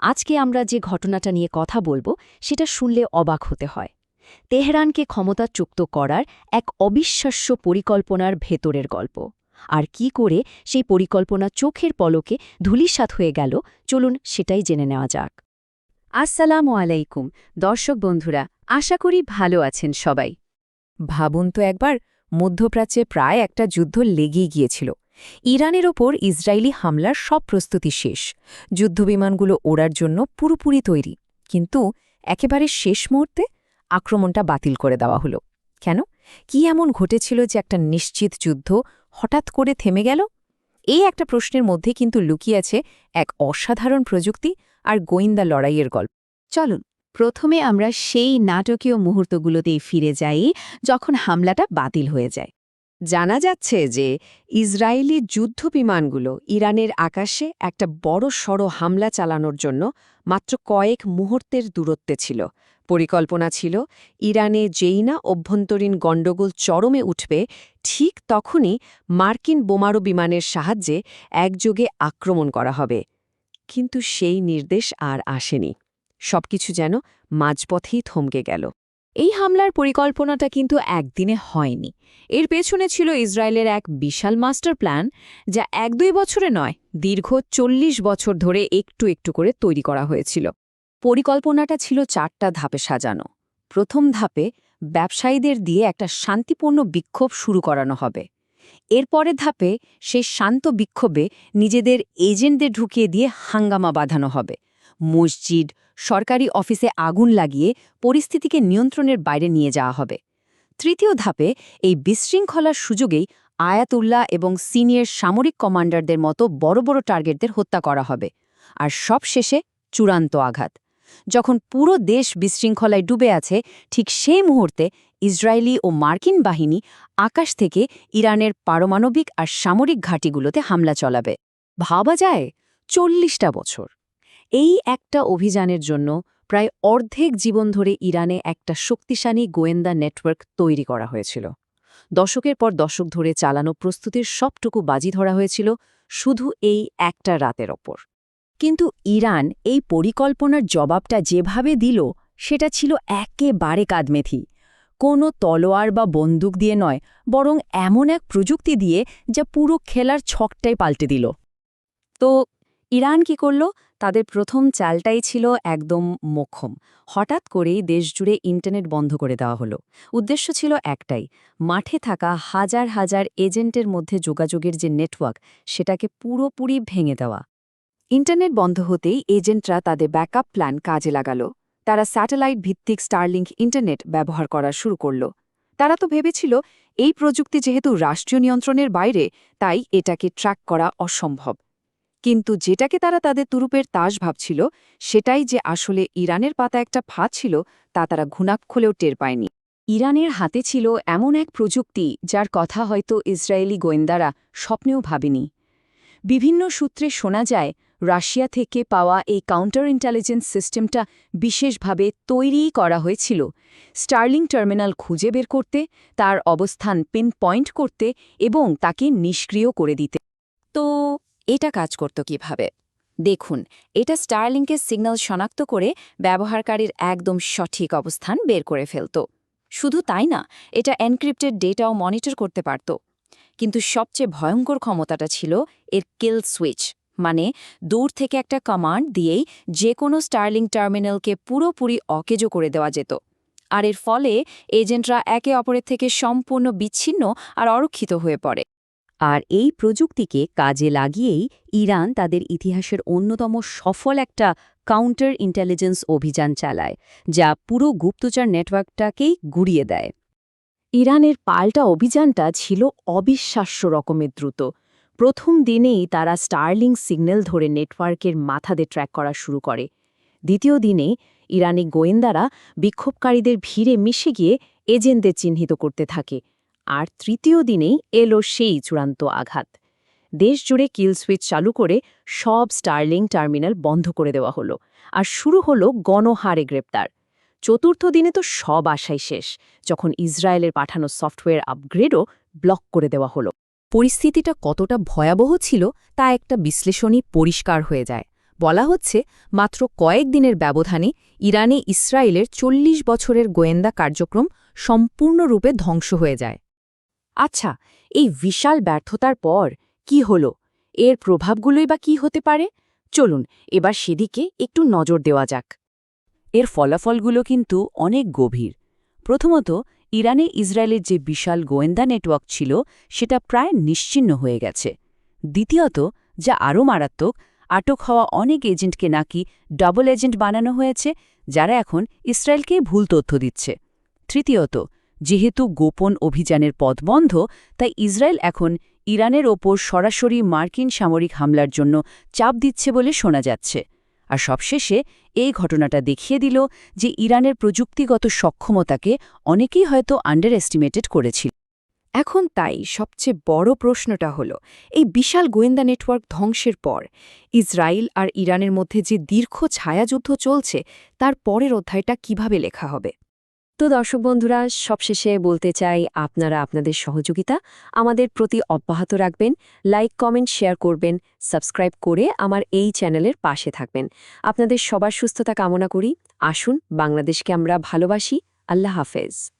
আজকে আমরা যে ঘটনাটা নিয়ে কথা বলবো সেটা শুনলে অবাক হতে হয়। তেহরানকে ক্ষমতাচ্যুত করার এক অবিশ্বাস্য পরিকল্পনার ভেতরের গল্প। আর কি করে সেই পরিকল্পনা চোখের পলকে ধূলিসাৎ হয়ে গেল, চলুন সেটাই জেনে নেওয়া যাক। আসসালামু আলাইকুম দর্শক বন্ধুরা, আশা করি ভালো আছেন সবাই। ভাবুন তো একবার, মধ্যপ্রাচ্যে প্রায় একটা যুদ্ধ লেগেই গিয়েছিল। ইরানের ওপর ইসরায়েলি হামলার সব প্রস্তুতি শেষ, যুদ্ধবিমানগুলো ওড়ার জন্য পুরোপুরি তৈরি। কিন্তু একেবারে শেষ মুহূর্তে আক্রমণটা বাতিল করে দেওয়া হলো। কেন? কি এমন ঘটেছিল যে একটা নিশ্চিত যুদ্ধ হঠাৎ করে থেমে গেল? এই একটা প্রশ্নের মধ্যে কিন্তু লুকিয়ে আছে এক অসাধারণ প্রযুক্তি আর গোয়েন্দা লড়াইয়ের গল্প। চলুন প্রথমে আমরা সেই নাটকীয় মুহূর্তগুলোতেই ফিরে যাই, যখন হামলাটা বাতিল হয়ে যায়। জানা যাচ্ছে যে ইসরায়েলি যুদ্ধবিমানগুলো ইরানের আকাশে একটা বড়সড় হামলা চালানোর জন্য মাত্র কয়েক মুহূর্তের দূরত্বে ছিল। পরিকল্পনা ছিল, ইরানে যেই না অভ্যন্তরীণ গণ্ডগোল চরমে উঠবে, ঠিক তখনই মার্কিন বোমারু বিমানের সাহায্যে একযোগে আক্রমণ করা হবে। কিন্তু সেই নির্দেশ আর আসেনি। সবকিছু যেন মাঝপথেই থমকে গেল। এই হামলার পরিকল্পনাটা কিন্তু একদিনে হয়নি। এর পেছনে ছিল ইসরায়েলের এক বিশাল মাস্টার প্ল্যান, যা ১-২ বছরে নয়, দীর্ঘ ৪০ বছর ধরে একটু একটু করে তৈরি করা হয়েছিল। পরিকল্পনাটা ছিল ৪টা ধাপে সাজানো। প্রথম ধাপে ব্যবসায়ীদের দিয়ে একটা শান্তিপূর্ণ বিক্ষোভ শুরু করানো হবে। এরপরের ধাপে সেই শান্ত বিক্ষোভে নিজেদের এজেন্টদের ঢুকিয়ে দিয়ে হাঙ্গামা বাঁধানো হবে। মসজিদ, সরকারি অফিসে আগুন লাগিয়ে পরিস্থিতিকে নিয়ন্ত্রণের বাইরে নিয়ে যাওয়া হবে। তৃতীয় ধাপে এই বিশৃঙ্খলার সুযোগেই আয়াতুল্লাহ এবং সিনিয়র সামরিক কমান্ডারদের মতো বড় বড় টার্গেটদের হত্যা করা হবে। আর সবশেষে চূড়ান্ত আঘাত। যখন পুরো দেশ বিশৃঙ্খলায় ডুবে আছে, ঠিক সেই মুহূর্তে ইসরায়েলি ও মার্কিন বাহিনী আকাশ থেকে ইরানের পারমাণবিক আর সামরিক ঘাঁটিগুলোতে হামলা চালাবে। ভাবা যায় ৪০টা বছর। এই একটা অভিযানের জন্য প্রায় অর্ধেক জীবন ধরে ইরানে একটা শক্তিশালী গোয়েন্দা নেটওয়ার্ক তৈরি করা হয়েছিল। দশকের পর দশক ধরে চালানো প্রস্তুতির সবটুকু বাজি ধরা হয়েছিল শুধু এই একটা রাতের ওপর। কিন্তু ইরান এই পরিকল্পনার জবাবটা যেভাবে দিল, সেটা ছিল একেবারে কাদমেথি। কোনো তলোয়ার বা বন্দুক দিয়ে নয়, বরং এমন এক প্রযুক্তি দিয়ে যা পুরো খেলার ছকটাই পাল্টে দিল। তো ইরান কি করল? তাদের প্রথম চালটাই ছিল একদম মোক্ষম। হঠাৎ করেই দেশজুড়ে ইন্টারনেট বন্ধ করে দেওয়া হলো। উদ্দেশ্য ছিল একটাই, মাঠে থাকা হাজার হাজার এজেন্টের মধ্যে যোগাযোগের যে নেটওয়ার্ক, সেটাকে পুরোপুরি ভেঙে দেওয়া। ইন্টারনেট বন্ধ হতেই এজেন্টরা তাদের ব্যাকআপ প্ল্যান কাজে লাগাল। তারা স্যাটেলাইট ভিত্তিক স্টারলিংক ইন্টারনেট ব্যবহার করা শুরু করল। তারা তো ভেবেছিল এই প্রযুক্তি যেহেতু রাষ্ট্রীয় নিয়ন্ত্রণের বাইরে, তাই এটাকে ট্র্যাক করা অসম্ভব। কিন্তু যেটাকে তারা তাদের তুরুপের তাস ভাবছিল, সেটাই যে আসলে ইরানের পাতা একটা ফাঁদ ছিল, তা তারা ঘুণাক্ষরেও টের পায়নি। ইরানের হাতে ছিল এমন এক প্রযুক্তি, যার কথা হয়তো ইসরায়েলি গোয়েন্দারা স্বপ্নেও ভাবেনি। বিভিন্ন সূত্রে শোনা যায়, রাশিয়া থেকে পাওয়া এই কাউন্টার ইন্টেলিজেন্স সিস্টেমটা বিশেষভাবে তৈরিই করা হয়েছিল স্টার্লিং টার্মিনাল খুঁজে বের করতে, তার অবস্থান পিন পয়েন্ট করতে এবং তাকে নিষ্ক্রিয় করে দিতে। তো এটা কাজ করত কিভাবে? দেখুন, এটা স্টারলিংকের সিগন্যাল শনাক্ত করে ব্যবহারকারীর একদম সঠিক অবস্থান বের করে ফেলত। শুধু তাই না, এটা এনক্রিপ্টেড ডেটাও মনিটর করতে পারত। কিন্তু সবচেয়ে ভয়ঙ্কর ক্ষমতাটা ছিল এর কিল সুইচ, মানে দূর থেকে একটা কমান্ড দিয়েই যে কোনো স্টারলিং টার্মিনালকে পুরোপুরি অকেজো করে দেওয়া যেত। আর এর ফলে এজেন্টরা একে অপরের থেকে সম্পূর্ণ বিচ্ছিন্ন আর অরক্ষিত হয়ে পড়ে। আর এই প্রযুক্তিকে কাজে লাগিয়েই ইরান তাদের ইতিহাসের অন্যতম সফল একটা কাউন্টার ইন্টেলিজেন্স অভিযান চালায়, যা পুরো গুপ্তচর নেটওয়ার্কটাকেই গুড়িয়ে দেয়। ইরানের পাল্টা অভিযানটা ছিল অবিশ্বাস্য রকমের দ্রুত। প্রথম দিনেই তারা স্টারলিং সিগন্যাল ধরে নেটওয়ার্কের মাথাদের ট্র্যাক করা শুরু করে। দ্বিতীয় দিনে ইরানি গোয়েন্দারা বিক্ষোভকারীদের ভিড়ে মিশে গিয়ে এজেন্টদের চিহ্নিত করতে থাকে। আর তৃতীয় দিনেই এলো সেই চূড়ান্ত আঘাত। দেশজুড়ে কিল সুইচ চালু করে সব স্টারলিং টার্মিনাল বন্ধ করে দেওয়া হলো, আর শুরু হলো গণহারে গ্রেপ্তার। চতুর্থ দিনে তো সব আশাই শেষ, যখন ইসরায়েলের পাঠানো সফটওয়্যার আপগ্রেডও ব্লক করে দেওয়া হলো। পরিস্থিতিটা কতটা ভয়াবহ ছিল তা একটা বিশ্লেষণই পরিষ্কার হয়ে যায়। বলা হচ্ছে মাত্র কয়েক দিনের ব্যবধানে ইরানে ইসরায়েলের ৪০ বছরের গোয়েন্দা কার্যক্রম সম্পূর্ণরূপে ধ্বংস হয়ে যায়। আচ্ছা, এই বিশাল ব্যর্থতার পর কি হলো? এর প্রভাবগুলোই বা কি হতে পারে? চলুন এবার সেদিকে একটু নজর দেওয়া যাক। এর ফলাফলগুলো কিন্তু অনেক গভীর। প্রথমত, ইরানে ইসরায়েলের যে বিশাল গোয়েন্দা নেটওয়ার্ক ছিল সেটা প্রায় নিশ্চিহ্ন হয়ে গেছে। দ্বিতীয়ত, যা আরও মারাত্মক, আটক হওয়া অনেক এজেন্টকে নাকি ডাবল এজেন্ট বানানো হয়েছে, যারা এখন ইসরায়েলকে ভুল তথ্য দিচ্ছে। তৃতীয়ত, যেহেতু গোপন অভিযানের পথ বন্ধ, তাই ইসরায়েল এখন ইরানের ওপর সরাসরি মার্কিন সামরিক হামলার জন্য চাপ দিচ্ছে বলে শোনা যাচ্ছে। আর সবশেষে এই ঘটনাটা দেখিয়ে দিল যে ইরানের প্রযুক্তিগত সক্ষমতাকে অনেকেই হয়তো আন্ডার এস্টিমেটেড করেছিল। এখন তাই সবচেয়ে বড় প্রশ্নটা হলো, এই বিশাল গোয়েন্দা নেটওয়ার্ক ধ্বংসের পর ইসরায়েল আর ইরানের মধ্যে যে দীর্ঘ ছায়াযুদ্ধ চলছে তার পরের অধ্যায়টা কিভাবে লেখা হবে? তো দর্শক বন্ধুরা, সবশেষে বলতে চাই, আপনারা আপনাদের সহযোগিতা আমাদের প্রতি অব্যাহত রাখবেন, লাইক কমেন্ট শেয়ার করবেন, সাবস্ক্রাইব করে আমার এই চ্যানেলের পাশে থাকবেন। আপনাদের সবার সুস্থতা কামনা করি। আসুন বাংলাদেশকে আমরা ভালোবাসি। আল্লাহ হাফেজ।